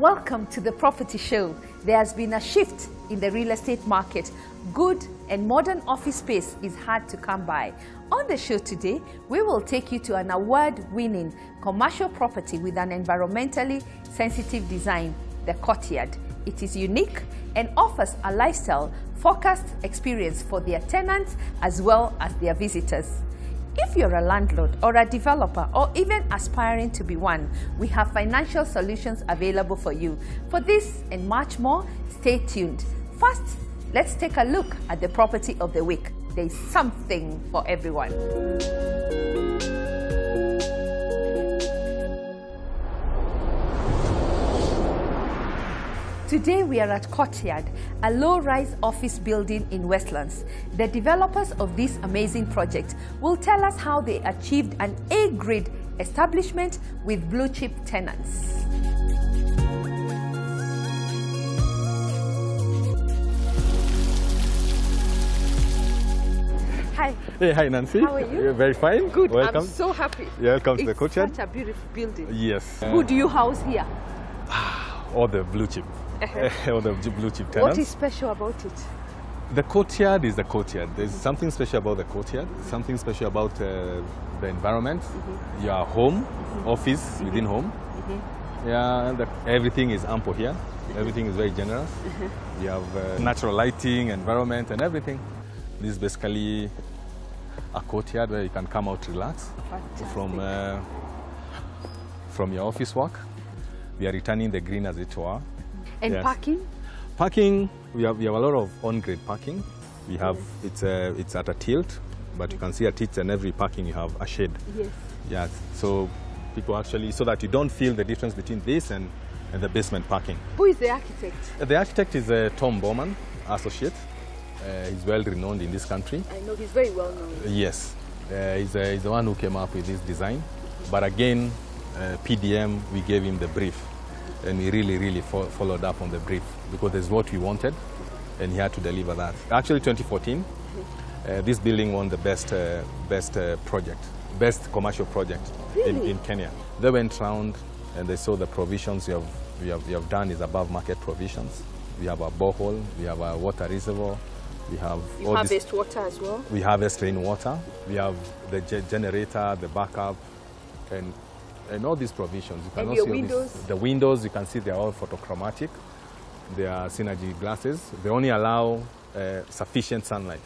Welcome to the Property Show. There has been a shift in the real estate market. Good and modern office space is hard to come by. On the show today, we will take you to an award-winning commercial property with an environmentally sensitive design, the Courtyard. It is unique and offers a lifestyle-focused experience for their tenants as well as their visitors. If you're a landlord or a developer or even aspiring to be one, we have financial solutions available for you. For this and much more, stay tuned. First, let's take a look at the property of the week. There's something for everyone. Today we are at Courtyard, a low-rise office building in Westlands. The developers of this amazing project will tell us how they achieved an A-grade establishment with blue-chip tenants. Hi. Hey, hi Nancy. How are you? You're very fine. Good. Welcome. I'm so happy. Welcome to the Courtyard. It's such a beautiful building. Yes. Who do you house here? All the blue chip. All the blue chip tenants. What is special about it? The Courtyard is the Courtyard. There's something special about the Courtyard. Something special about the environment. Your home, office within home. Yeah, everything is ample here. Everything is very generous. You have natural lighting, environment, and everything. This is basically a courtyard where you can come out, relax from your office work. We are returning the green as it were. And yes. parking? Parking, we have a lot of on-grade parking. We have it's at a tilt, but you can see at each and every parking you have a shade. Yes. Yeah. So people actually, so that you don't feel the difference between this and the basement parking. Who is the architect? The architect is Tom Bowman, associate. He's well renowned in this country. I know he's very well known. Yes, he's the one who came up with this design. But again, PDM, we gave him the brief, and he really followed up on the brief because it's what we wanted, and he had to deliver that. Actually, 2014, this building won the best commercial project in Kenya. They went round and they saw the provisions we have done is above market provisions. We have a borehole, we have a water reservoir. We have harvest water as well? We harvest rainwater. We have the generator, the backup, and all these provisions. You can and also your windows? The windows, you can see they're all photochromatic. They are synergy glasses. They only allow sufficient sunlight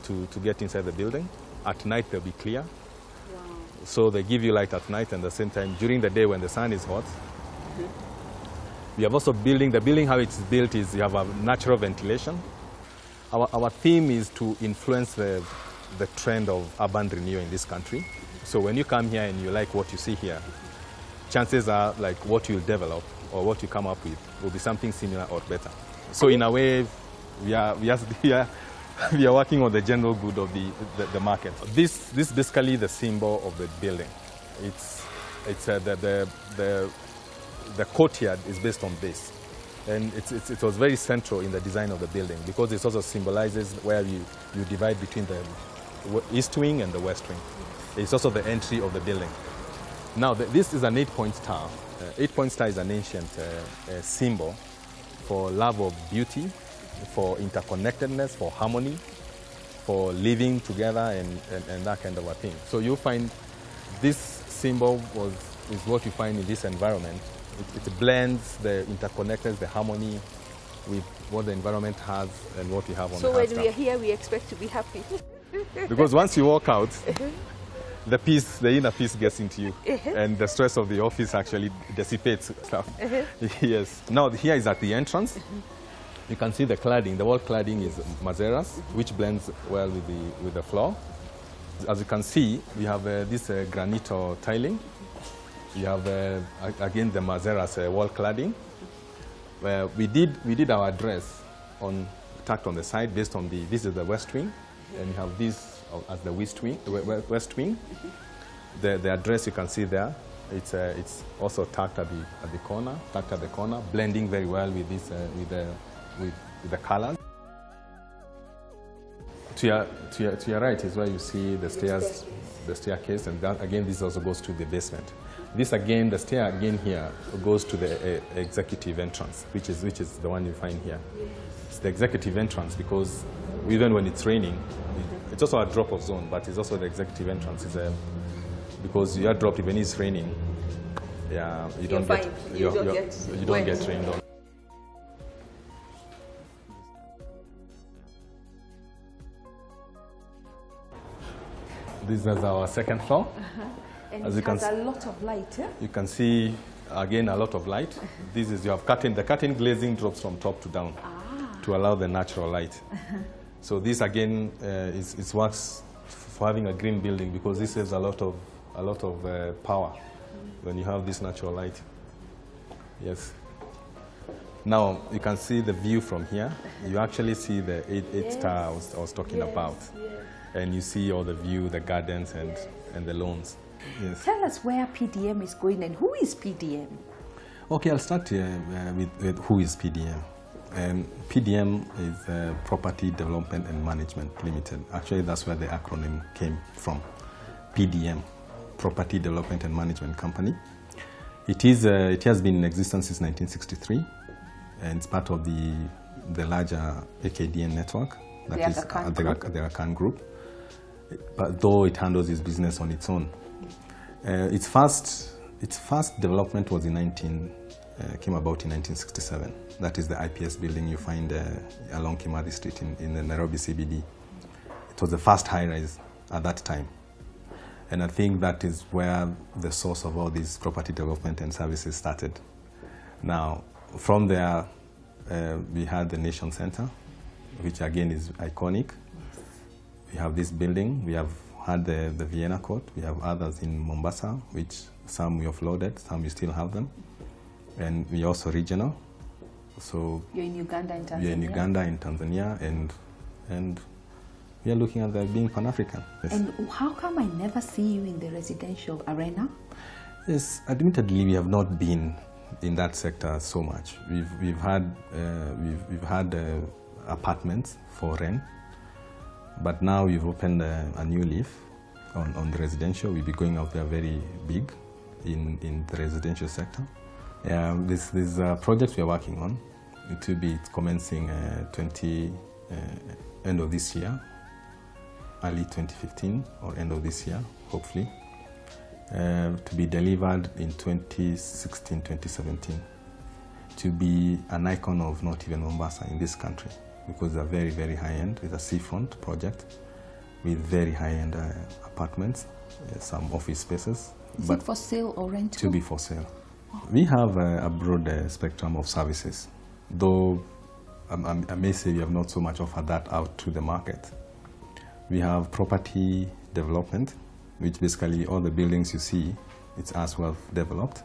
to get inside the building. At night, they'll be clear. Wow. So they give you light at night, and at the same time, during the day when the sun is hot. We have also the building how it's built is you have a natural ventilation. Our theme is to influence the trend of urban renewal in this country. So when you come here and you like what you see here, chances are like what you'll develop or what you come up with will be something similar or better. So in a way, we are working on the general good of the market. This is basically the symbol of the building. The Courtyard is based on this. And it was very central in the design of the building because it also symbolizes where you divide between the east wing and the west wing. It's also the entry of the building. Now, this is an 8-point star. 8-point star is an ancient symbol for love of beauty, for interconnectedness, for harmony, for living together and that kind of a thing. So you'll find this symbol is what you find in this environment. It blends the interconnectedness, the harmony with what the environment has and what we have on the house. So when we are here, we expect to be happy. Because once you walk out, the inner peace gets into you, and the stress of the office actually dissipates stuff. Yes. Now here is at the entrance. You can see the cladding. The wall cladding is Mazeras, which blends well with the floor. As you can see, we have this granito tiling. You have again the Mazeras wall cladding. We did our address tacked on the side based on this is the west wing, and you have this as the west wing. The address you can see there. It's also tacked at the corner, blending very well with this with the colors. To your right is where you see the stairs, the staircase, and that, again, this also goes to the basement. This again, the stair again here goes to the executive entrance, which is the one you find here. It's the executive entrance because even when it's raining, it's also a drop-off zone, but it's also the executive entrance. Because you are dropped when it's raining. Yeah, you don't get rained on. This is our second floor. And it has a lot of light. Yeah? You can see again a lot of light. This is, you have curtain. The curtain glazing drops from top to down to allow the natural light. So this again it works for having a green building because this saves a lot of power when you have this natural light. Yes. Now you can see the view from here. You actually see the eight star I was talking about, and you see all the view, the gardens and the lawns. Yes. Tell us where PDM is going and who is PDM? Okay, I'll start with who is PDM. PDM is Property Development and Management Limited. Actually, that's where the acronym came from. PDM, Property Development and Management Company. It has been in existence since 1963, and it's part of the larger AKDN network, that is the Akan Group. But though it handles its business on its own. Its first development was came about in 1967. That is the IPS building you find along Kimathi Street in the Nairobi CBD. It was the first high-rise at that time. And I think that is where the source of all these property development and services started. Now, from there, we had the Nation Center, which again is iconic. We have this building. We have had the Vienna Court. We have others in Mombasa, which some we offloaded, some we still have them. And we also regional. So you're in Uganda and Tanzania? We're in Uganda and Tanzania, and we are looking at that being Pan-African. Yes. And how come I never see you in the residential arena? Yes, admittedly, we have not been in that sector so much. We've had apartments for rent, but now we've opened a new leaf on the residential. We'll be going out there very big in the residential sector. This project we are working on, it will be commencing end of this year, early 2015 or end of this year, hopefully, to be delivered in 2016, 2017, to be an icon of not even Mombasa in this country, because they're very, very high-end. It's a seafront project with very high-end apartments, some office spaces. Is it for sale or rental? To be for sale. We have a broad spectrum of services, though I may say we have not so much offered that out to the market. We have property development, which basically all the buildings you see, it's as well developed.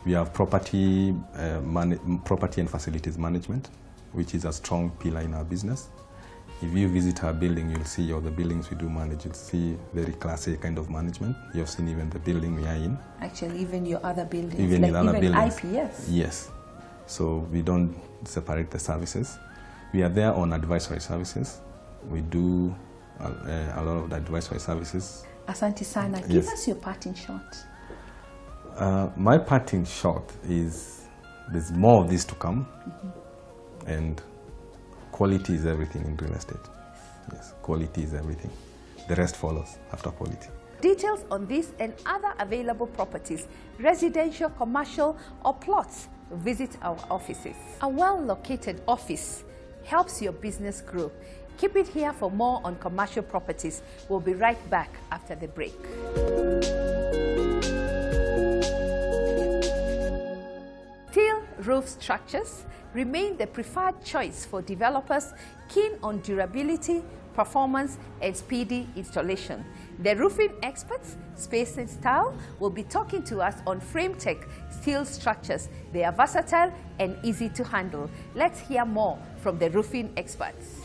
We have property and facilities management, which is a strong pillar in our business. If you visit our building, you'll see all the buildings we do manage. You'll see very classic kind of management. You've seen even the building we are in. Actually, even your other buildings, even like other even buildings. IPS. Yes. So we don't separate the services. We are there on advisory services. We do a lot of the advisory services. Asante sana. Yes. Give us your parting shot. My parting shot is there's more of this to come, and quality is everything in real estate. Yes, quality is everything. The rest follows after quality. Details on this and other available properties, residential, commercial, or plots, visit our offices. A well-located office helps your business grow. Keep it here for more on commercial properties. We'll be right back after the break. Steel roof structures remain the preferred choice for developers keen on durability, performance, and speedy installation. The roofing experts, Space and Style, will be talking to us on FrameTech steel structures. They are versatile and easy to handle. Let's hear more from the roofing experts.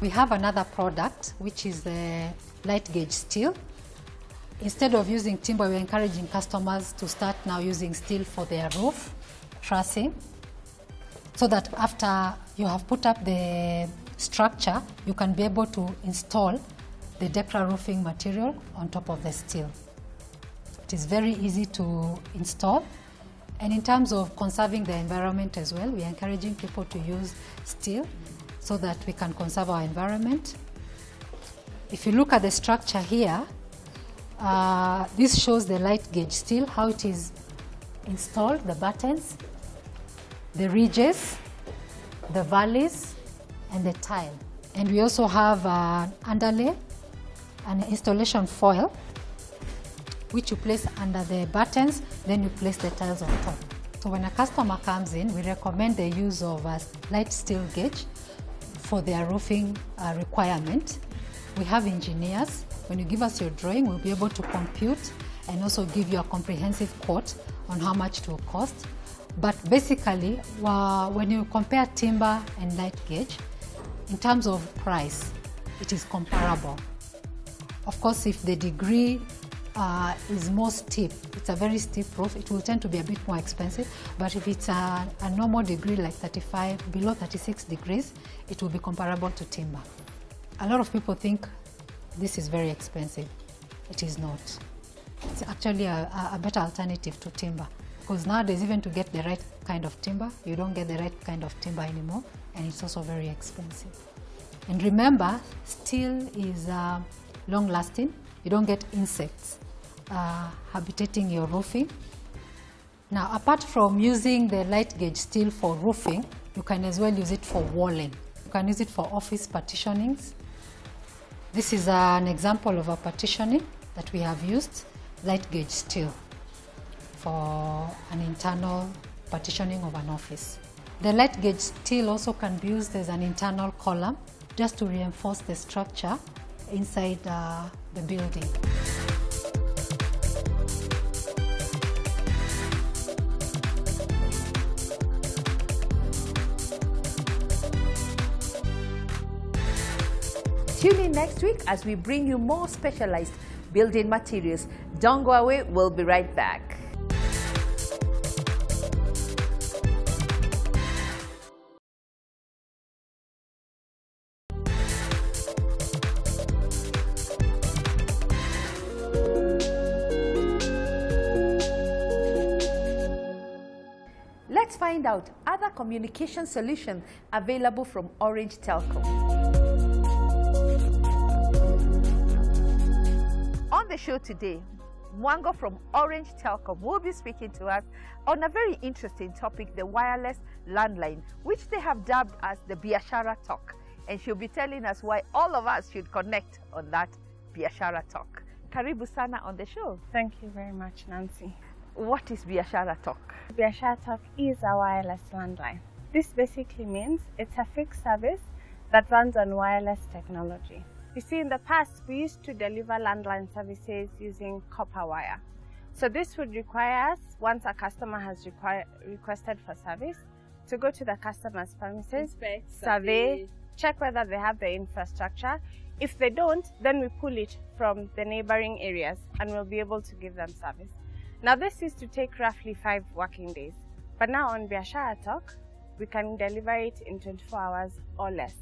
We have another product, which is the light gauge steel. instead of using timber, we're encouraging customers to start now using steel for their roof trussing, so that after you have put up the structure, you can be able to install the DECRA roofing material on top of the steel. It is very easy to install. And in terms of conserving the environment as well, we are encouraging people to use steel so that we can conserve our environment. If you look at the structure here, this shows the light gauge steel, how it is installed, the buttons, the ridges, the valleys, and the tile. And we also have an underlay, an installation foil, which you place under the buttons, then you place the tiles on top. So when a customer comes in, we recommend the use of a light steel gauge for their roofing requirement. We have engineers. When you give us your drawing, we'll be able to compute and also give you a comprehensive quote on how much it will cost. But basically, when you compare timber and light gauge, in terms of price, it is comparable. Of course, if the degree is more steep, it's a very steep roof, it will tend to be a bit more expensive. But if it's a normal degree like 35, below 36 degrees, it will be comparable to timber. A lot of people think this is very expensive. It is not. It's actually a better alternative to timber, because nowadays, even to get the right kind of timber, you don't get the right kind of timber anymore, and it's also very expensive. And remember, steel is long-lasting. You don't get insects habitating your roofing. Now, apart from using the light gauge steel for roofing, you can as well use it for walling. You can use it for office partitionings. This is an example of a partitioning that we have used, light gauge steel, for an internal partitioning of an office. The light gauge steel also can be used as an internal column, just to reinforce the structure inside the building. Tune in next week as we bring you more specialized building materials. Don't go away, we'll be right back. Let's find out other communication solutions available from Orange Telkom. On the show today, Mwango from Orange Telkom will be speaking to us on a very interesting topic, the wireless landline, which they have dubbed as the Biashara Talk. And she'll be telling us why all of us should connect on that Biashara Talk. Karibu sana on the show. Thank you very much, Nancy. What is Biashara Talk? Biashara Talk is a wireless landline. This basically means it's a fixed service that runs on wireless technology. You see, in the past, we used to deliver landline services using copper wire. So this would require us, once a customer has requested for service, to go to the customer's premises, inspect, survey, check whether they have the infrastructure. If they don't, then we pull it from the neighboring areas and we'll be able to give them service. Now, this used to take roughly 5 working days, but now on Biashara Talk, we can deliver it in 24 hours or less.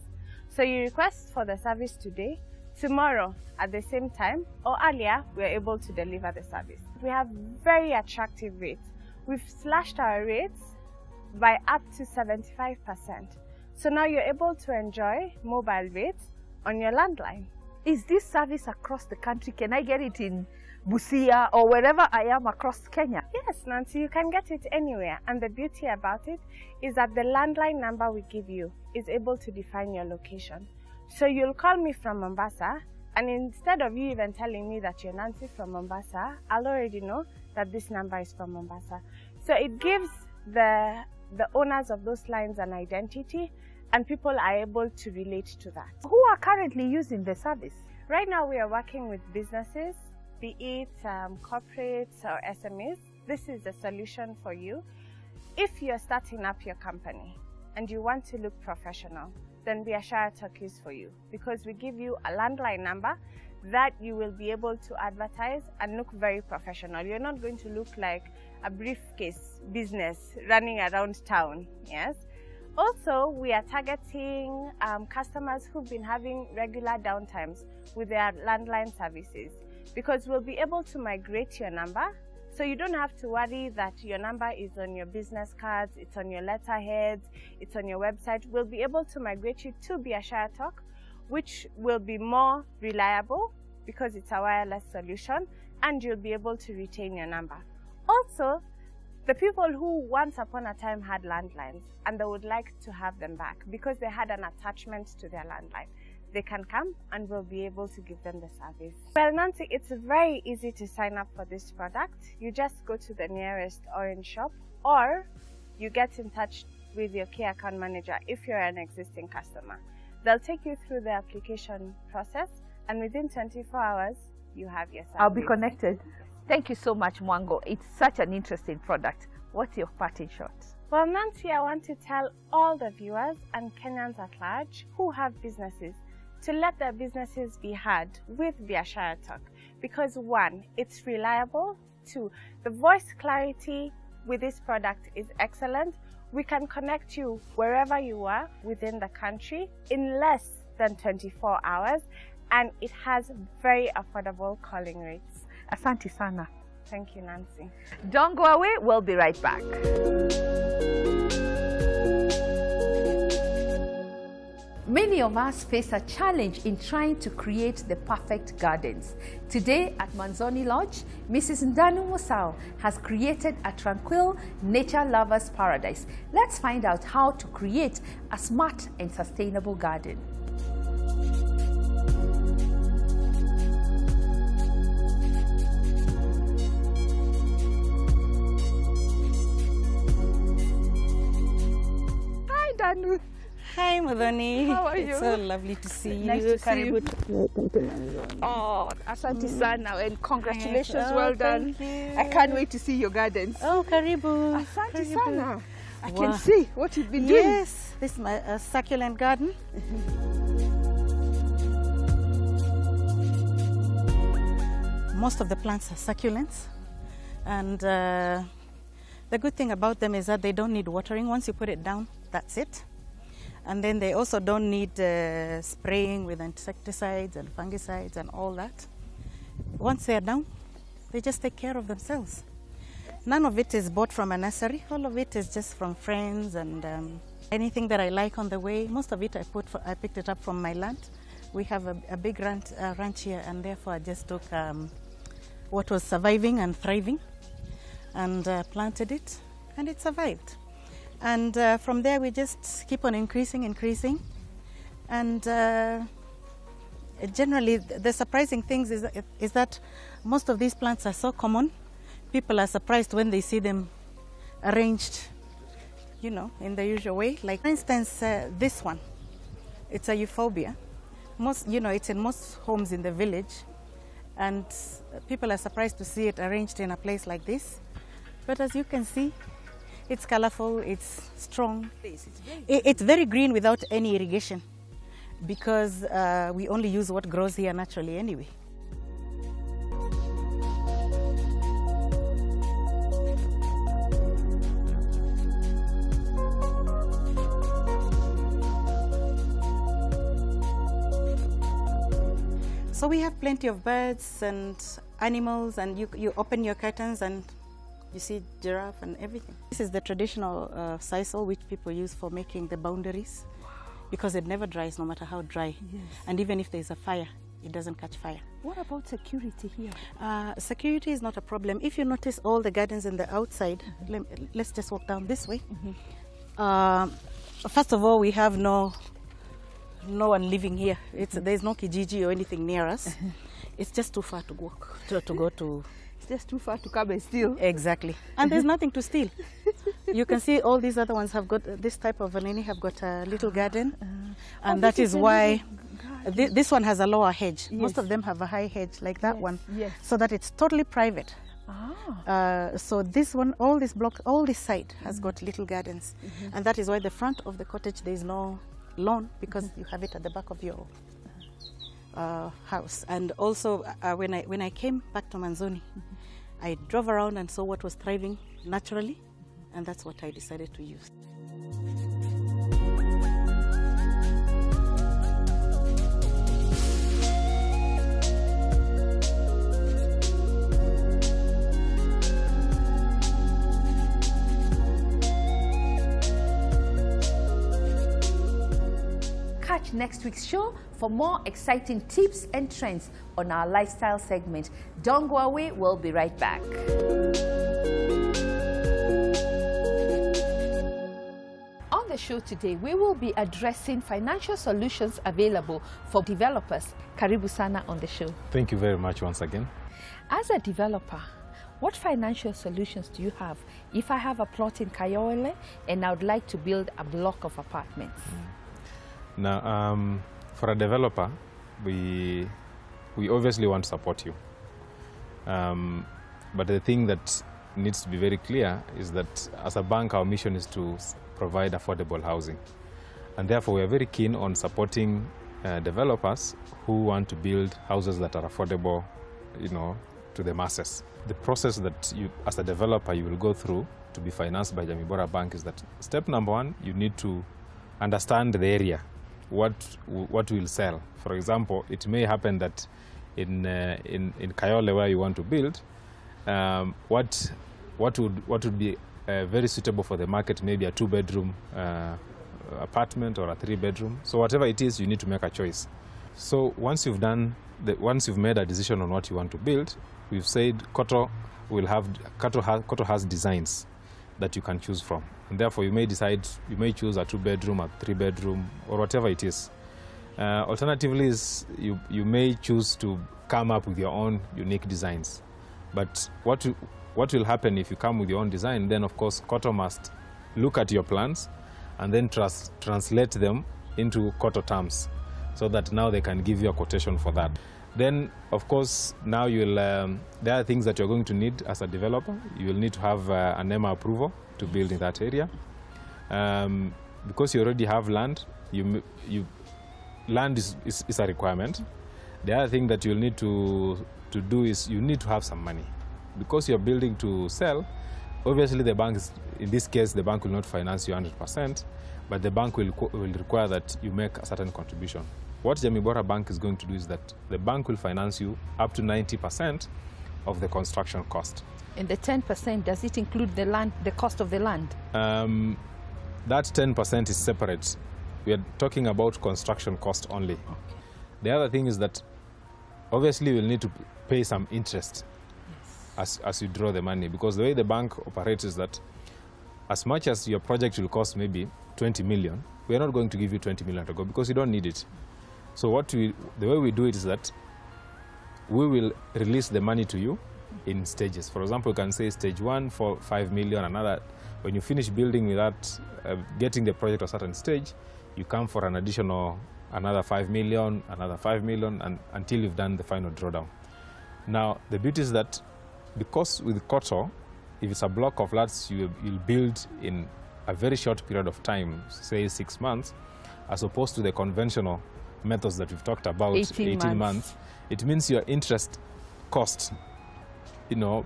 So you request for the service today, tomorrow at the same time or earlier, we are able to deliver the service. We have very attractive rates. We've slashed our rates by up to 75%. So now you're able to enjoy mobile rates on your landline. Is this service across the country? Can I get it in Busia or wherever I am across Kenya? Yes, Nancy, you can get it anywhere. And the beauty about it is that the landline number we give you is able to define your location. So you'll call me from Mombasa, and instead of you even telling me that you're Nancy from Mombasa, I'll already know that this number is from Mombasa. So it gives the owners of those lines an identity, and people are able to relate to that. Who are currently using the service? Right now we are working with businesses, be it corporates or SMEs. This is a solution for you. If you're starting up your company and you want to look professional, then Biashara Talk is for you, because we give you a landline number that you will be able to advertise and look very professional. You're not going to look like a briefcase business running around town, yes? Also, we are targeting customers who've been having regular downtimes with their landline services, because we'll be able to migrate your number, so you don't have to worry that your number is on your business cards, it's on your letterheads, it's on your website. We'll be able to migrate you to Biashara Talk, which will be more reliable because it's a wireless solution, and you'll be able to retain your number. Also, the people who once upon a time had landlines and they would like to have them back because they had an attachment to their landline, they can come and we'll be able to give them the service. Well, Nancy, it's very easy to sign up for this product. You just go to the nearest Orange shop, or you get in touch with your key account manager if you're an existing customer. They'll take you through the application process, and within 24 hours, you have your service. I'll be connected. Thank you so much, Mwango. It's such an interesting product. What's your parting shot? Well, Nancy, I want to tell all the viewers and Kenyans at large who have businesses to let their businesses be heard with Biashara Talk, because 1, it's reliable. 2, the voice clarity with this product is excellent. We can connect you wherever you are within the country in less than 24 hours, and it has very affordable calling rates. Asante sana. Thank you, Nancy. Don't go away, we'll be right back. Many of us face a challenge in trying to create the perfect gardens. Today at Manzoni Lodge, Mrs. Ndanu Musau has created a tranquil nature lover's paradise. Let's find out how to create a smart and sustainable garden. Hi, Ndanu. Hi, Madhoni. How are you? It's so lovely to see you. Nice to see you. Karibu. Oh, asante sana, and congratulations, Oh, well done. thank you. I can't wait to see your gardens. Oh, karibu. Asante Karibu. sana. I Wow. can see what you've been doing. Yes, this is my succulent garden. Most of the plants are succulents, and the good thing about them is that they don't need watering. Once you put it down, that's it. And then they also don't need spraying with insecticides and fungicides and all that. Once they're down, they just take care of themselves. None of it is bought from a nursery. All of it is just from friends and anything that I like on the way. Most of it I picked it up from my land. We have a big ranch here, and therefore I just took what was surviving and thriving and planted it, and it survived. And from there we just keep on increasing. And generally the surprising things is that most of these plants are so common. People are surprised when they see them arranged, you know, in the usual way. Like for instance, this one, it's a euphorbia. It's in most homes in the village, and people are surprised to see it arranged in a place like this. But as you can see, it's colorful, it's strong. It's very green without any irrigation, because we only use what grows here naturally anyway. So we have plenty of birds and animals, and you open your curtains and you see giraffe and everything. This is the traditional sisal which people use for making the boundaries, because it never dries no matter how dry. Yes. And even if there's a fire, it doesn't catch fire. What about security here? Security is not a problem. If you notice all the gardens in the outside, let's just walk down this way. First of all, we have no one living here. There's no kijiji or anything near us. It's just too far to walk, to go to. It's just too far to come and steal. Exactly. And there's nothing to steal. You can see all these other ones have got this type of vanini, have got a little garden. And that is why this one has a lower hedge. Yes. Most of them have a high hedge like that one. Yes. So that it's totally private. So this one, all this block, all this side has got little gardens. And that is why the front of the cottage there is no lawn, because you have it at the back of your house. And also, when I came back to Manzoni, I drove around and saw what was thriving naturally, and that's what I decided to use. Catch next week's show for more exciting tips and trends on our lifestyle segment. Don't go away, we'll be right back. On the show today, we will be addressing financial solutions available for developers. Karibu sana on the show. Thank you very much once again. As a developer, what financial solutions do you have if I have a plot in Kayole and I would like to build a block of apartments? Now, for a developer, we obviously want to support you. But the thing that needs to be very clear is that as a bank, our mission is to provide affordable housing. And therefore, we are very keen on supporting developers who want to build houses that are affordable, to the masses. The process that you, as a developer, you will go through to be financed by Jamii Bora Bank is that step number one, you need to understand the area. What will sell. For example, it may happen that in Kayole where you want to build, what would be very suitable for the market, maybe a 2-bedroom apartment or a 3-bedroom. So whatever it is, you need to make a choice. So once you've made a decision on what you want to build, we've said Koto has designs that you can choose from. And therefore, you may choose a 2-bedroom, a 3-bedroom, or whatever it is. Alternatively, you may choose to come up with your own unique designs. But what will happen if you come with your own design? Then, of course, Koto must look at your plans and then translate them into Koto terms, so that now they can give you a quotation for that. Then, of course, now there are things that you're going to need as a developer. You will need to have an NEMA approval to build in that area. Because you already have land, land is a requirement. The other thing that you'll need to do is you need to have some money. Because you're building to sell, obviously the bank in this case, the bank will not finance you 100%, but the bank will require that you make a certain contribution. What Jamii Bora Bank is going to do is that the bank will finance you up to 90% of the construction cost. And the 10%, does it include the land, the cost of the land? That 10% is separate. We are talking about construction cost only. Okay. The other thing is that obviously you'll need to pay some interest as you draw the money, because the way the bank operates is that as much as your project will cost maybe 20 million, we are not going to give you 20 million to go because you don't need it. So the way we do it is that we will release the money to you in stages. For example, you can say stage 1 for 5 million, another. When you finish building without getting the project to a certain stage, you come for an additional another 5 million, another 5 million, and until you've done the final drawdown. Now, the beauty is that because with Koto, if it's a block of flats, you'll build in a very short period of time, say 6 months, as opposed to the conventional methods that we've talked about, 18 months. It means your interest cost,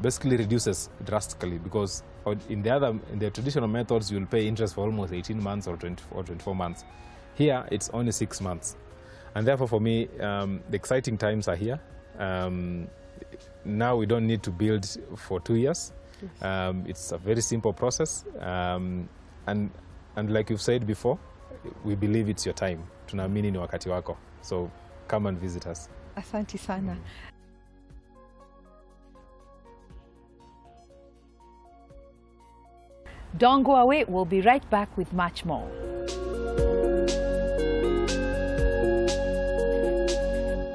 basically reduces drastically, because in the traditional methods, you'll pay interest for almost 18 months or 24 months. Here, it's only 6 months. And therefore, for me, the exciting times are here. Now we don't need to build for 2 years. Yes. It's a very simple process. And like you've said before, we believe it's your time. Tunaamini ni wakati wako. So come and visit us. Asante sana. Don't go away. We'll be right back with much more.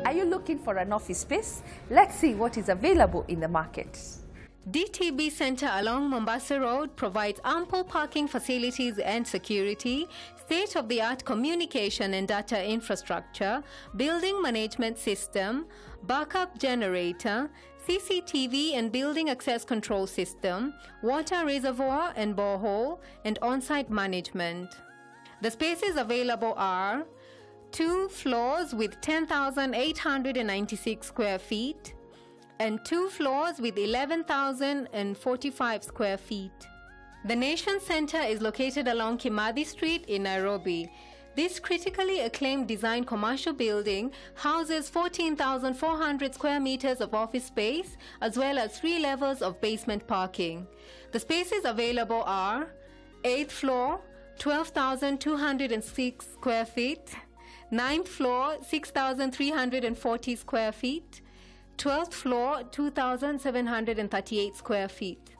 Are you looking for an office space? Let's see what is available in the market. DTB Center along Mombasa Road provides ample parking facilities and security, state-of-the-art communication and data infrastructure, building management system, backup generator, CCTV and building access control system, water reservoir and borehole, and on-site management. The spaces available are 2 floors with 10,896 square feet, and 2 floors with 11,045 square feet. The Nation Center is located along Kimathi Street in Nairobi. This critically acclaimed design commercial building houses 14,400 square meters of office space as well as 3 levels of basement parking. The spaces available are 8th floor, 12,206 square feet, 9th floor, 6,340 square feet, 12th floor, 2,738 square feet.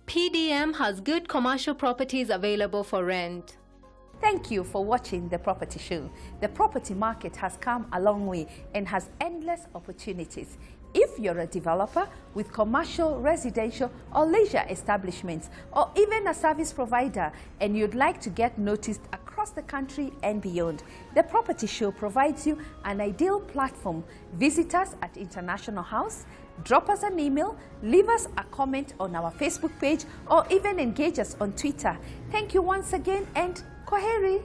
PDM has good commercial properties available for rent. Thank you for watching The Property Show. The property market has come a long way and has endless opportunities. If you're a developer with commercial, residential or leisure establishments, or even a service provider, and you'd like to get noticed across the country and beyond, The Property Show provides you an ideal platform. Visit us at International House, drop us an email, leave us a comment on our Facebook page, or even engage us on Twitter. Thank you once again, and kwaheri.